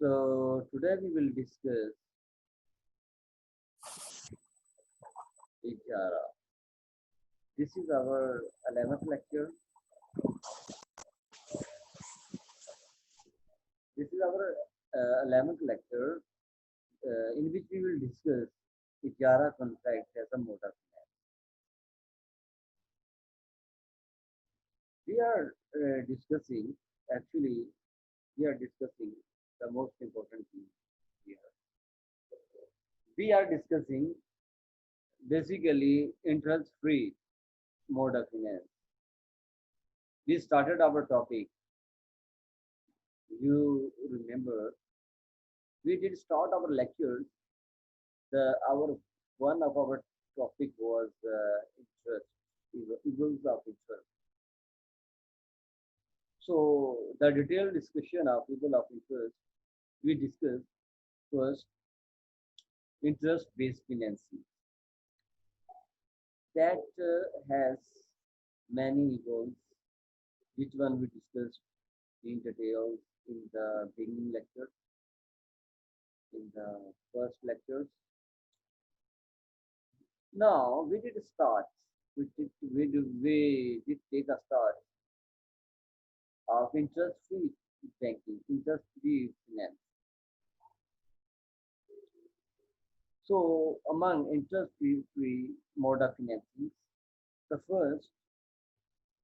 So today we will discuss Ijara. This is our 11th lecture. This is our 11th lecture in which we will discuss Ijara contract as a mode of finance. We are discussing, actually, we are discussing the most important thing here. We are discussing basically interest-free mode of finance. We started our topic. You remember we did start our lectures. Our one of our topic was interest, evils of interest. So the detailed discussion of evil of interest we discussed first interest-based financing that has many evils. Which one we discussed in detail in the beginning lecture, in the first lectures. Now we did start. We did take a start of interest-free banking, interest-free finance. So among interest-free mode of financing, the first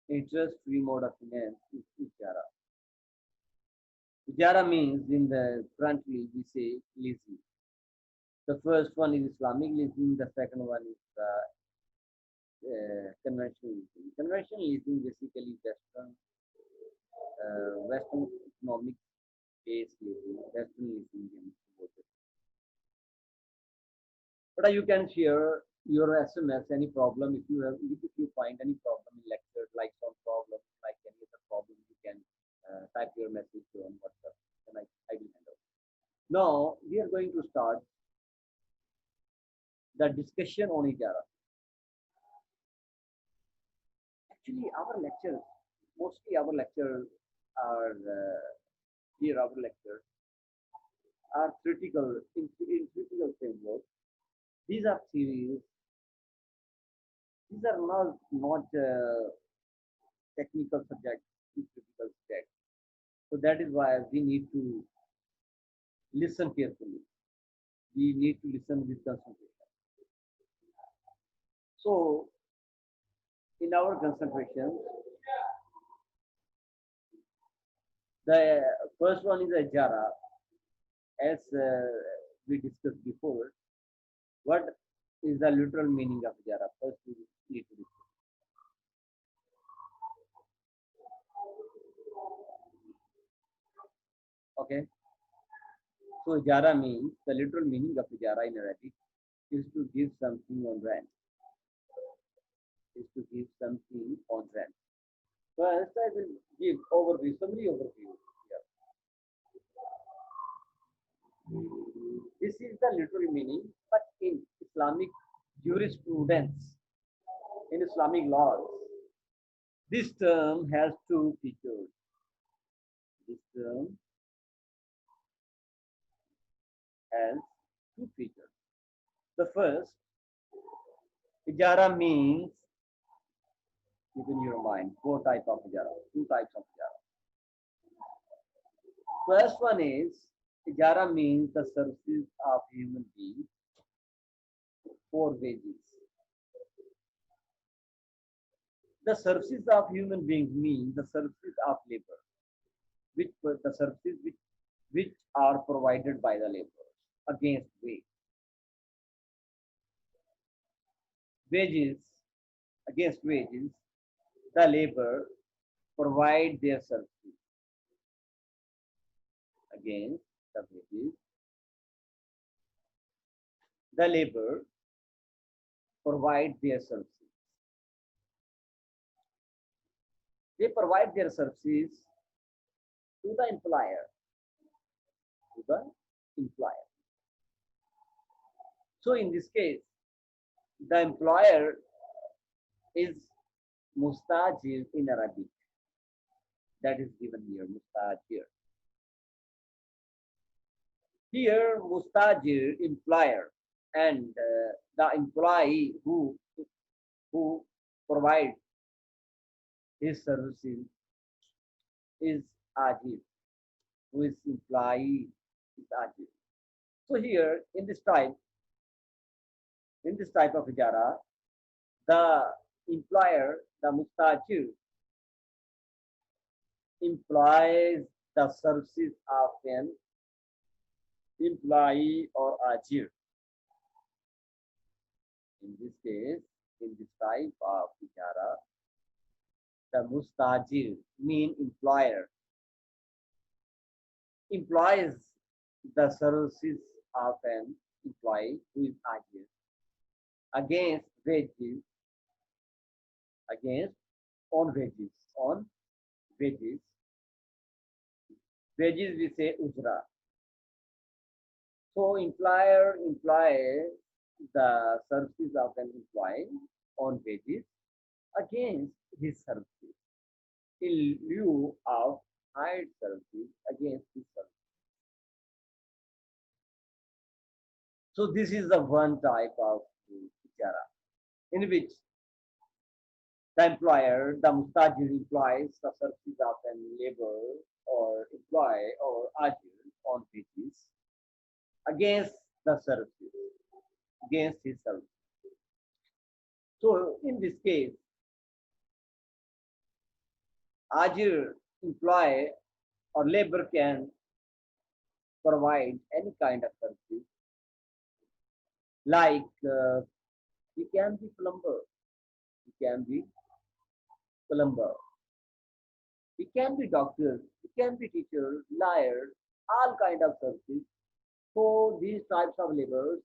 interest-free mode of finance is Ijara. Ijara means in the currently we say leasing. The first one is Islamic leasing. The second one is conventional leasing. Conventional leasing basically Western economic based leasing, Western leasing. But you can share your SMS any problem if you find any problem in lecture like some problem like any other problem you can type your message on WhatsApp and I will handle. Now we are going to start the discussion on Ijara. Actually, our lectures, mostly our lectures are here. Our lectures are critical in critical framework. These are theories. These are not technical subjects, critical subjects. So that is why we need to listen carefully. We need to listen with concentration. So in our concentration, the first one is Ijara. As we discussed before, what is the literal meaning of Ijara? First, we need to discuss. Okay. So Ijara means the literal meaning of Ijara in Arabic is to give something on rent. Is to give something on rent. First, I will give summary overview here. This is the literal meaning, but in Islamic jurisprudence, in Islamic laws, this term has two features. This term has two features. The first, Ijara means, keep in your mind, two types of Ijara. First one is, Ijara means the services of human beings for wages. The services of human beings mean the services of labor, which are provided by the laborers against wage. Wages against wages, the labor provide their services against the wages. The labor provide their services. They provide their services to the employer. To the employer. So in this case, the employer is mustajir in Arabic. that is given here, mustajir. Here, mustajir, employer, and the employee who provides his services is ajir, who is employee is ajir. So here, in this type of ijara, the employer, the mustajir, employs the services of an employee or ajir. In this case, in this type of ijara, the mustajir mean employer employs the services of an employee who is ajir against wages, against on wages. Wages we say ujra. So employer employs the services of an employee on wages against his services in lieu of hired services against his services. So this is the one type of ijara in which the employer, the mustajir employs the services of an labor or employee or ajir on wages against the services, against his service. So in this case, ajir employee or labor can provide any kind of services like he can be plumber, he can be plumber, he can be doctor, he can be teacher, lawyer, all kind of services. So these types of laborers,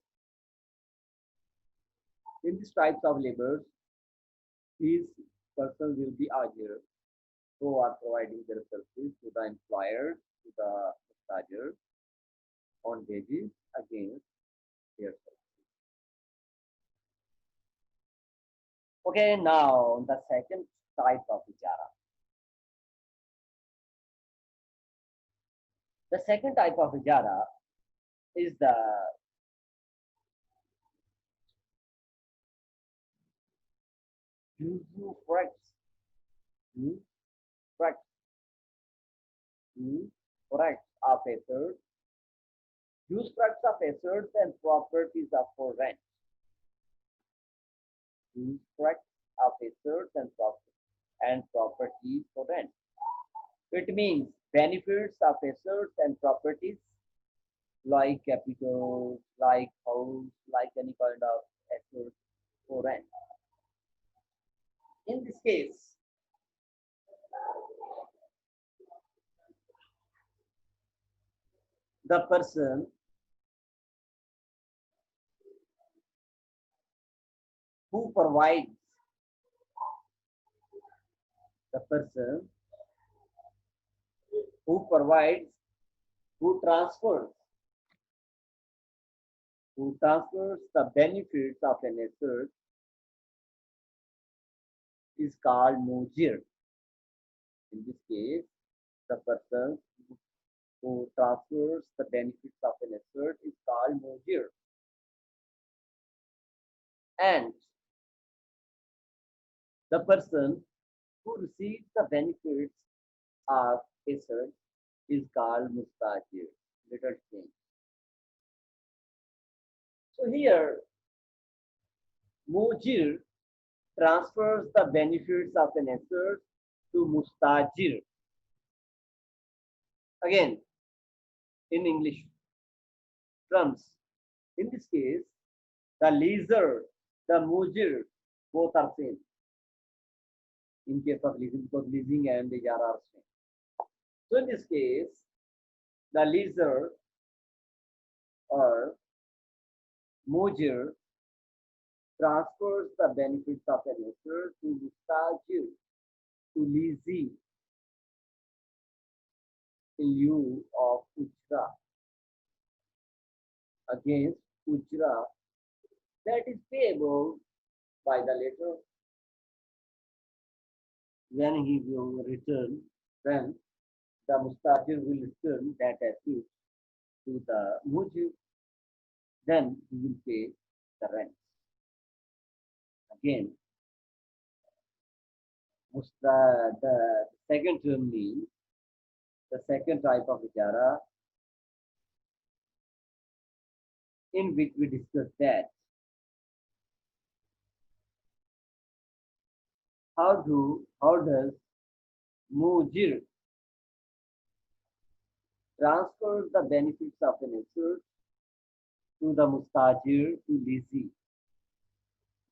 in these types of laborers, these persons will be ajir who are providing their services to the employer, to the mustajir on wages against their services. Okay, now the second type of ijara. The second type of ijara is the usufructs, usufructs, usufructs of assets, usufructs of assets and properties are for rent. Usufructs of assets and properties for rent. It means benefits of assets and properties like capital, like house, like any kind of asset for rent. In this case, the person who provides, the person who provides, who transfers, the benefits of an asset is called mujir. In this case, the person who transfers the benefits of an asset is called mujir. And the person who receives the benefits of asset is called mustajir. Little change. So here, mujir transfers the benefits of an asset to mustajir. Again, in English terms, in this case, the leaser, the mujir, both are same. In case of leasing, because leasing and the ijara are same. So in this case, the leaser or mujir transfers the benefits of an asset to mustajir, to leasee in lieu of ujra, against ujra that is payable by the later when he will return Then the mustajir will return that asset to the mujib. Then he will pay the rent. Again, the second term means the second type of ijara in which we discuss that how does mujir transfer the benefits of an asset to the mustajir to leasing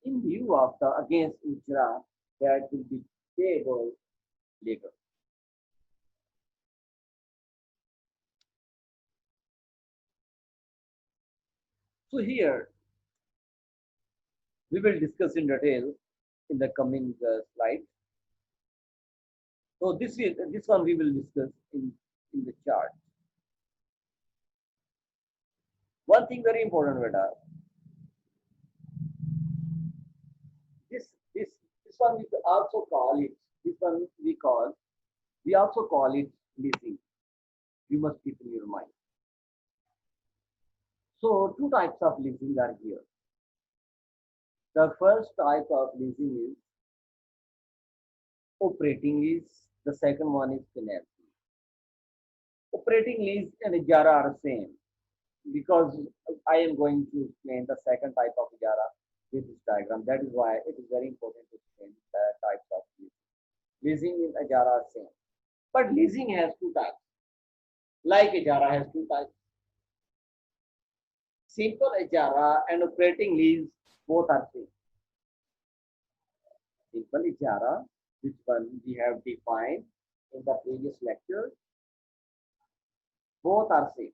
in view of the against ujra that will be payable later. So here we will discuss in detail in the coming slide. So this one we will discuss in the chart. One thing very important, Veda. This this this one we also call it. This one we also call it leasing. You must keep in your mind. So two types of leasing are here. The first type of leasing is operating lease. The second one is finance. Operating lease and ijara are same because I am going to explain the second type of ijara with this diagram. That is why it is very important to explain the types of leasing. Leasing and ijara are same. But leasing has two types. Like ijara has two types. Simple ijara and operating lease both are same. Simple ijara, which one we have defined in the previous lecture, both are same.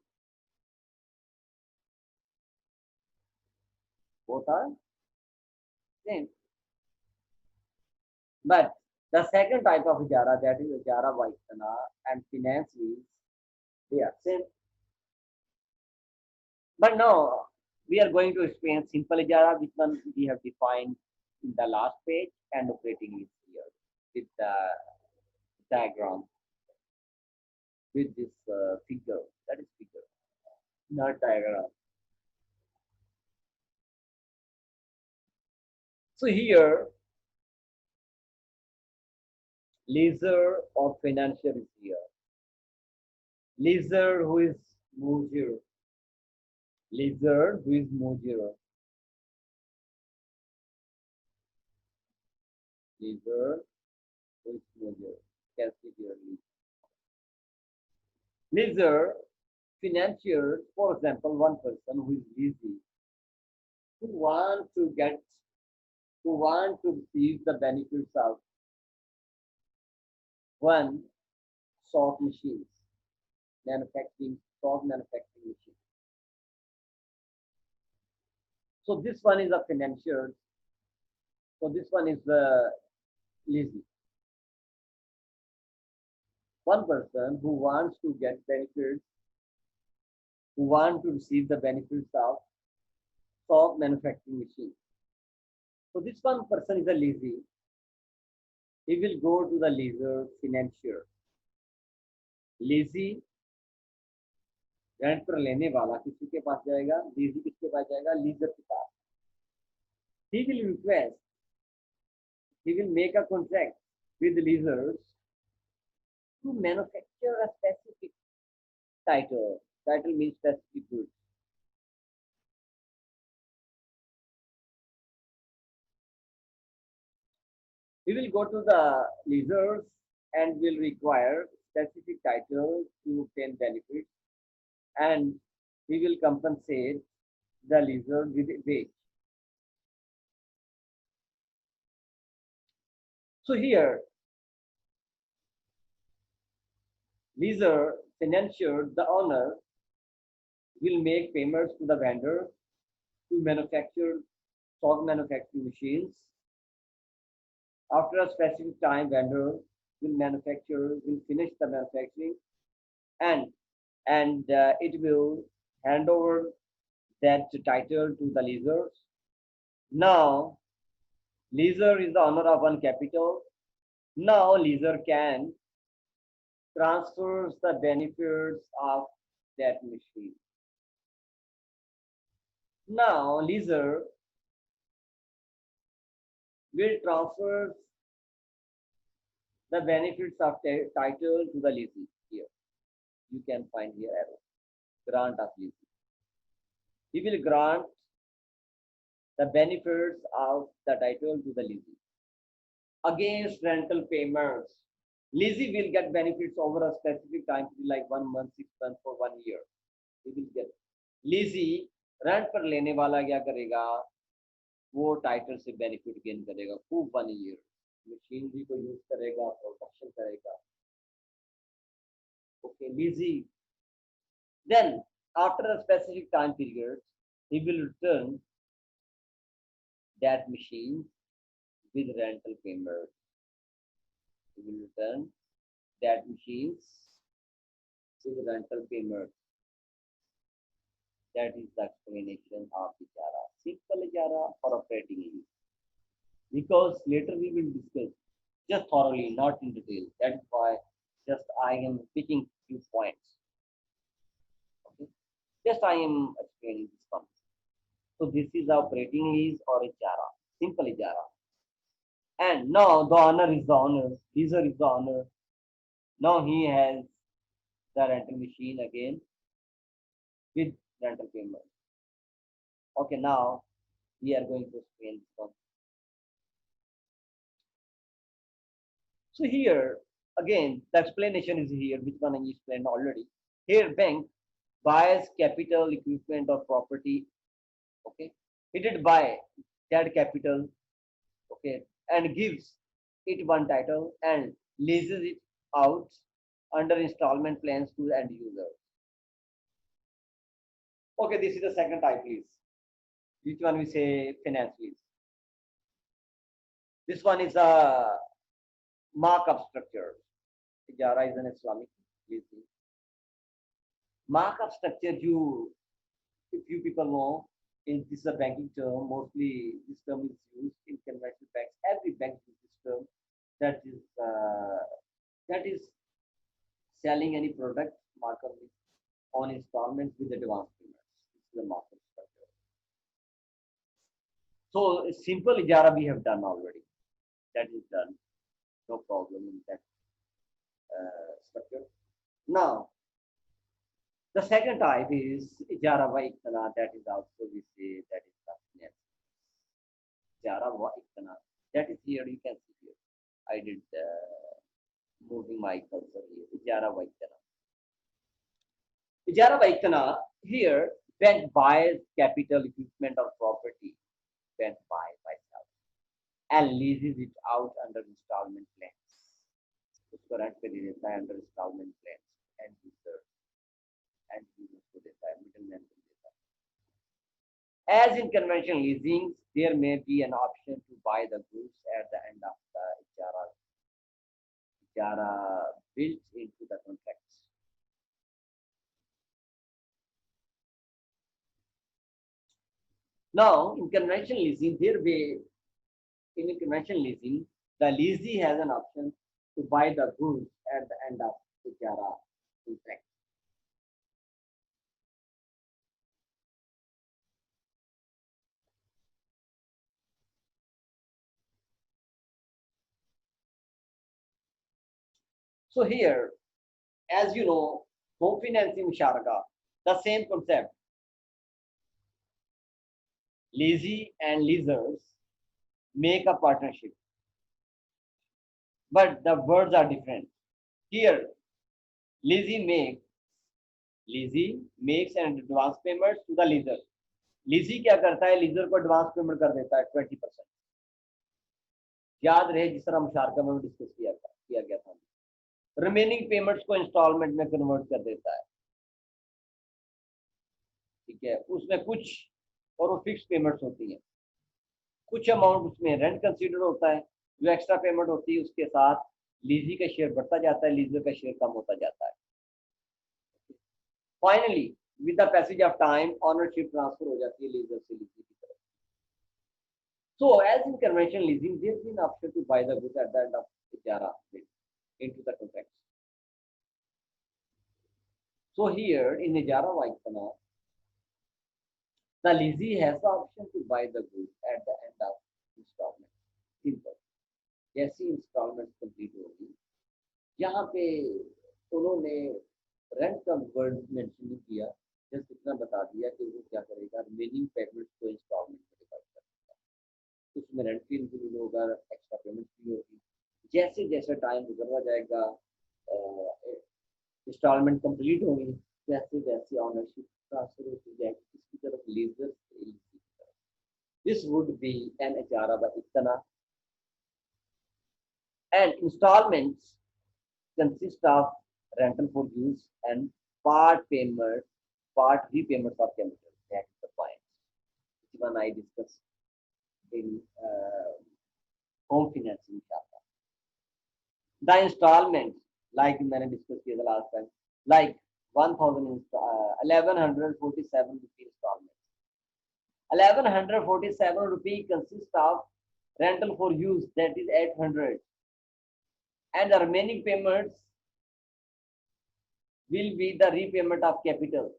Both are same. But the second type of ijara, that is ijara vaisana and finance lease, they are same. But now we are going to explain simple ijara, which one we have defined in the last page, and operating lease here with the diagram with this figure. That is figure, not diagram. So here, leaser or financier is here. Leaser who is mujir. Leaser who is mujir. Leaser who is mujir. Can see here. Leaser, financier, for example, one person who is lazy, who want to get, who want to receive the benefits of one soft machines, soft manufacturing machine. So this one is a financier. So this one is the lazy. One person who wants to get benefits, who want to receive the benefits of soft manufacturing machine. So this one person is a lazy. He will go to the leaser financier. Lazy rent पर लेने वाला किसी के पास जाएगा, लीजी किसके पास जाएगा, leisure के पास. He will request, he will make a contract with the leasers to manufacture a specific title. Title means specific goods. We will go to the leasers and will require specific title to obtain benefits, and we will compensate the leaser with a wage. So here, leaser, financier, the owner will make payments to the vendor to manufacture soft manufacturing machines. After a specific time, vendor will finish the manufacturing, and it will hand over that title to the leaser. Now, leaser is the owner of one capital. Now, leaser can transfers the benefits of that machine. Now, leaser will transfer the benefits of title to the lessee. Here, you can find here arrow. Grant of lessee. He will grant the benefits of the title to the lessee. Against rental payments, lessee will get benefits over a specific time period like 1 month, 6 months, for 1 year. He will get. Lessee rent पर लेने वाला क्या करेगा, वो title से benefit gain करेगा खूब 1 year, machinery को यूज करेगा, प्रोडक्शन करेगा. Okay, leasing. Then, after a specific time period, he will return that machine with rental payment. He will return that machines with rental payment. That is the explanation of Ijara. Simple Ijara for operating lease. Because later we will discuss just thoroughly, not in detail. That is why just I am picking few points. Okay. Just I am explaining this one. So this is the operating lease or Ijara. Simple Ijara. And now the owner is the owner. Leaser is the owner. Now he has the rental machine again with rental payment. Okay, now we are going to explain this one. So here again the explanation is here, which one I explained already. Here bank buys capital, equipment or property. Okay, he did buy that capital. Okay, and gives it one title and leases it out under installment plans to the end user. Okay, this is the second type lease. Which one we say finance lease? This one is a markup structure. Ijara is an Islamic leasing. Markup structure, if you people know, this is a banking term. Mostly this term is used in conventional banks. Every bank uses this term. That is selling any product markup on installments with advance payments. This is the markup structure. So a simple Ijara we have done already. That is done. No problem in that structure. Now, the second type is Ijara wa Iqtana. That is also we say that is the finance. Ijara wa Iqtana. That is here, you can see here. I did moving my cursor here. Ijara wa Iqtana. Ijara wa Iqtana, here bank buys capital, equipment or property. Bank buys by itself and leases it out under installment plans. उसको rent पे दे देता है under installment plans and users को देता है, middleman को देता है. As in conventional leasing, there may be an option to buy the goods at the end of the Ijara built into the contracts. Now, in conventional leasing, in conventional leasing, the leasee has an option to buy the goods at the end of the Ijara contract. So here, as you know, home financing musharaka, the same concept. Leasee and leasers make a partnership, but the words are different. Here, leasee makes an advance payments to the leaser. Leasee क्या करता है, leaser को advance payment कर देता है 20%. याद रहे जिस तरह मुशारका में डिस्कस किया गया था. रिमेनिंग पेमेंट्स को इंस्टॉलमेंट में कन्वर्ट कर देता है. ठीक है, उसमें कुछ और वो फिक्स पेमेंट्स होती हैं, कुछ अमाउंट उसमें रेंट कंसीडर होता है, जो एक्स्ट्रा पेमेंट होती है उसके साथ लीजी का शेयर बढ़ता जाता है, लीजर का शेयर कम होता जाता है. Finally with the passage of time ownership transfer हो जाती है लीजर से लीजी की तरफ. So as in conventional leasing, there is an option to buy the goods at the end of Ijara into the contract. So here in Ijara Vaikana, the leasee has the option to buy the goods at the end of installment. Simple. जैसी instalment complete होगी, यहाँ पे उन्होंने rent का word mention नहीं किया, just इतना बता दिया कि वो क्या करेगा, रिमेनिंग पेमेंट्स को इंस्टॉलमेंट में डिवाइड करेगा, उसमें रेंट भी इंक्लूड होगा, एक्स्ट्रा पेमेंट भी होगी। जैसे जैसे टाइम गुजरता जाएगा, इंस्टॉलमेंट कंप्लीट होगी, वैसे वैसे ऑनरशिप ट्रांसफर होती जाएगी किसकी तरफ, लीजर से लीजी की तरफ। दिस वुड बी एन इजारा इतना, and installments consist of rental for use and part payment, part repayments of capital. That is the point. Which one I discussed in home financing chapter. The installment, like मैंने discussed किया था last time, like 1147 rupee installment. 1147 rupee consists of rental for use, that is 800, and the remaining payments will be the repayment of capital,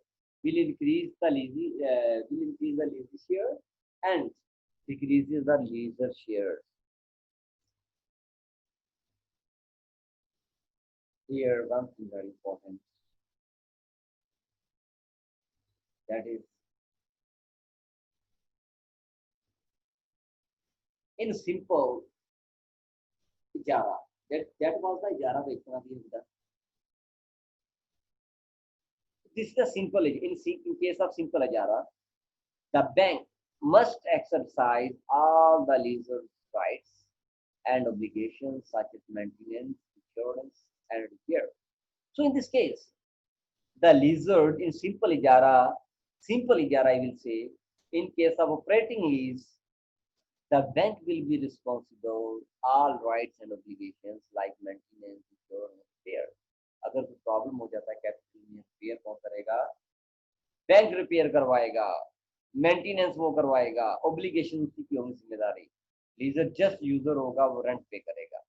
will increase the leasing share and decreases the leaser share. Here one thing very important, that is in simple ijara, that was the ijara Vaikana. This is a simple, in case of simple ijara, the bank must exercise all the leaser's rights and obligations such as maintenance, insurance, and repair. So in this case, the leaser in simple ijara I will say, in case of operating lease, the bank will be responsible all rights and obligations like maintenance, insurance, repair. अगर कोई problem हो जाता है capital में, repair कौन करेगा, bank repair करवाएगा, maintenance वो करवाएगा, ऑब्लिगेशन उसकी की होगी जिम्मेदारी, लीजर जस्ट यूजर होगा, वो रेंट पे करेगा,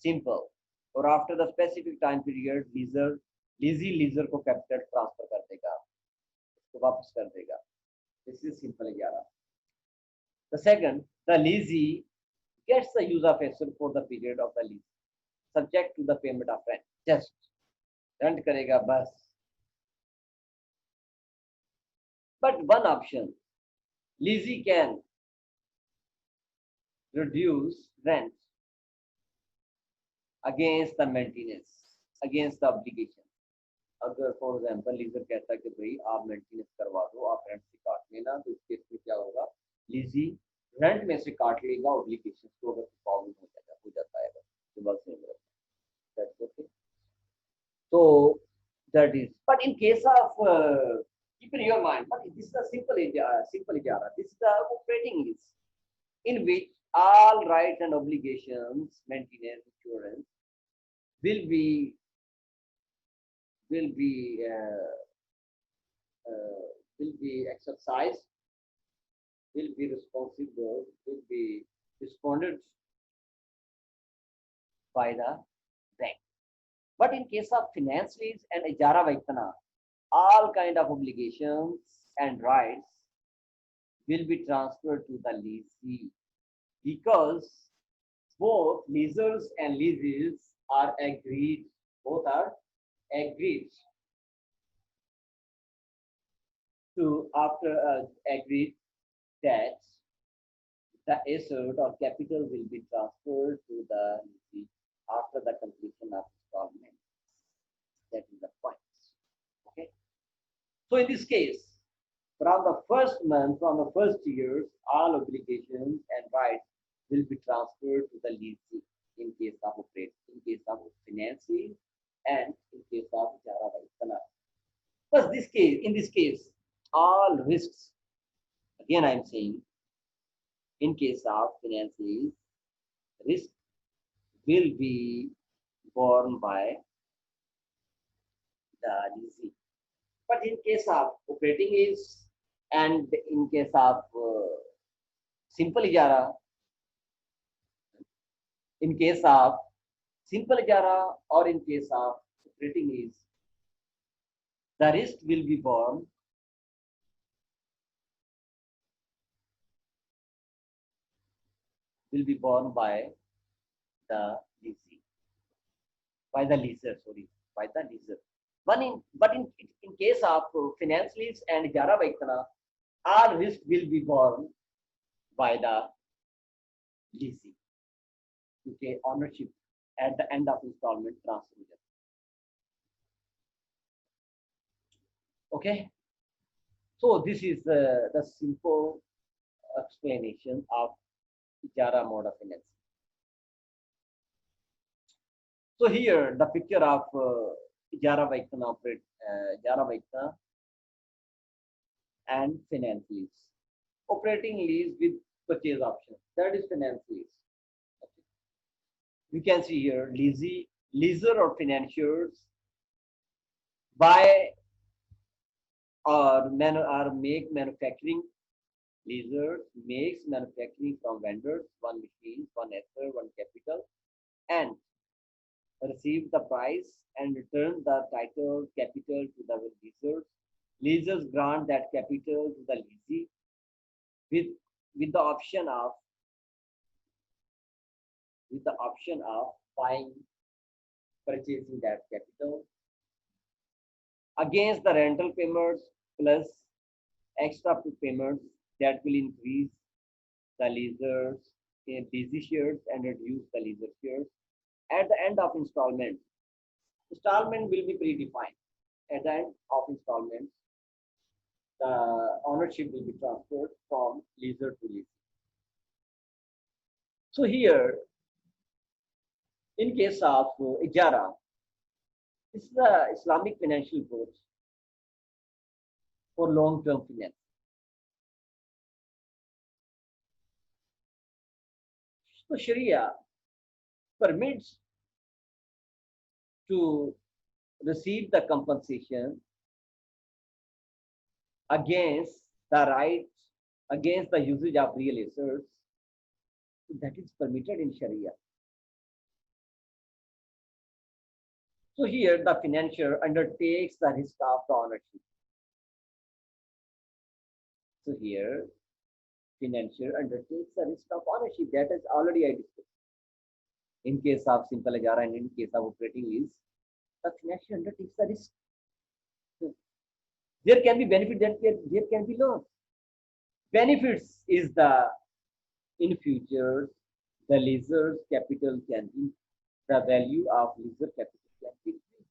सिंपल। और after the specific time period lessee lessor को कैपिटल ट्रांसफर कर देगा, उसको वापस कर देगा। दिस इज सिंपल इजारा। The second, the lessee gets the use of asset for the period of the lease subject to the payment of rent, just rent करेगा बस। But one option, leasee can reduce rent against the maintenance, against the obligation. अगर for example leisure कहता है कि भाई आप maintenance करवा दो, आप रेंट से काट लेना, तो इस केस में क्या होगा, लीजी रेंट में से काट लेगा ऑब्लिगेशन को, अगर प्रॉब्लम हो जाता है तो बस that's okay. So that is, but in case of keep in your mind, but this is a simple ijara. This is the operating lease in which all rights and obligations, maintenance, insurance will be exercised, will be responsible, will be responded by the bank. But in case of finance lease and ijara vaikana, all kind of obligations and rights will be transferred to the leasee, because both leasers and leases are agreed, both are agreed to, after agreed that the asset or capital will be transferred to the leasee after the completion of installment. That is the point. Okay. So in this case, from the first month, from the first years, all obligations and rights will be transferred to the leasee in case of operation, in case of financing, and in case of ijara vaikana. But in this case, all risks, again I am saying, in case of finance lease, risk will be borne by the leasee. But in case of operating lease and in case of simple ijara, in case of simple ijara or in case of operating lease, The risk will be borne by the leasing, by the leaser, sorry, by the leaser. But in case of finance lease and Jara Vaikana, all risk will be borne by the leasing. Okay, ownership at the end of installment transfer. Okay, so this is the simple explanation of Jara mode of finance. So here the picture of Jara Vaikana and finance lease. Operating lease with purchase option. That is finance lease. Okay. You can see here leaser or financiers buy or make manufacturing. Leaser makes manufacturing from vendors, one machine, one asset, one capital, and receive the price and return the title capital to the leasers. Leasers grant that capital to the lessee with with the option of buying, purchasing that capital against the rental payments plus extra payments that will increase the leasers in leasee shares and reduce the leaser shares. At the end of installment will be predefined. At the end of installments, the ownership will be transferred from leaser to leasee. So here, in case of Ijara, this is the Islamic financial approach for long-term finance. So Sharia permits to receive the compensation against the rights, against the usage of real assets. That is permitted in Sharia. So here the financier undertakes the risk of the ownership. So here financier undertakes the risk of ownership. That is already I discussed. In case of simple Ijara and in case of operating lease, the financier undertakes the risk. So there can be benefit, there can be loss. Benefits is in future the leaser's capital can be, the value of leaser capital can be increased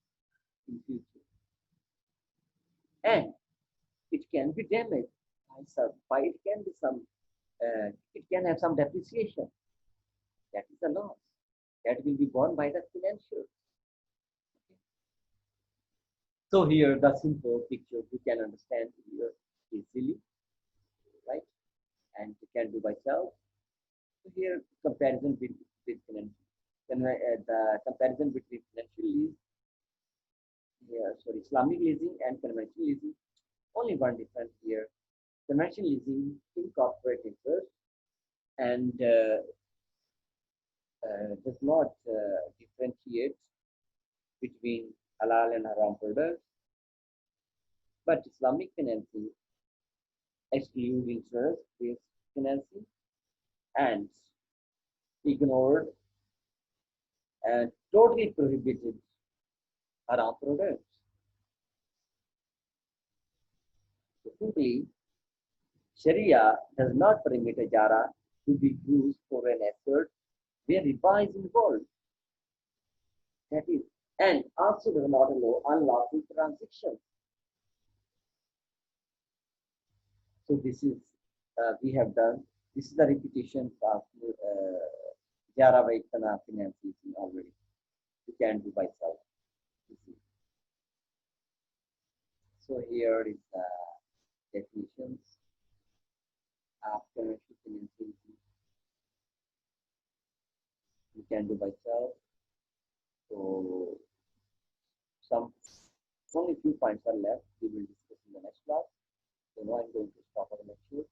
in future, and it can be damaged by it can be some it can have some depreciation. That is the loss that will be borne by the financier. Okay. So here the simple picture you can understand here easily, right? And you can do by self. So here comparison with financial, the comparison between financial lease, Islamic leasing and conventional leasing. Only one difference here. Conventional leasing incorporates interest and does not differentiate between halal and haram products. But Islamic financing excludes interest-based financing and ignored and totally prohibited haram products. So simply, Sharia does not permit a jara to be used for an asset where riba is involved. That is, and also does not allow unlawful transactions. So this is we have done. This is the repetition of Jara Vaikana financing already. You can do by self. So here is the definitions of commercial financing. You can do by self. So only few points are left. We will discuss in the next class. So now I'm going to stop our lecture.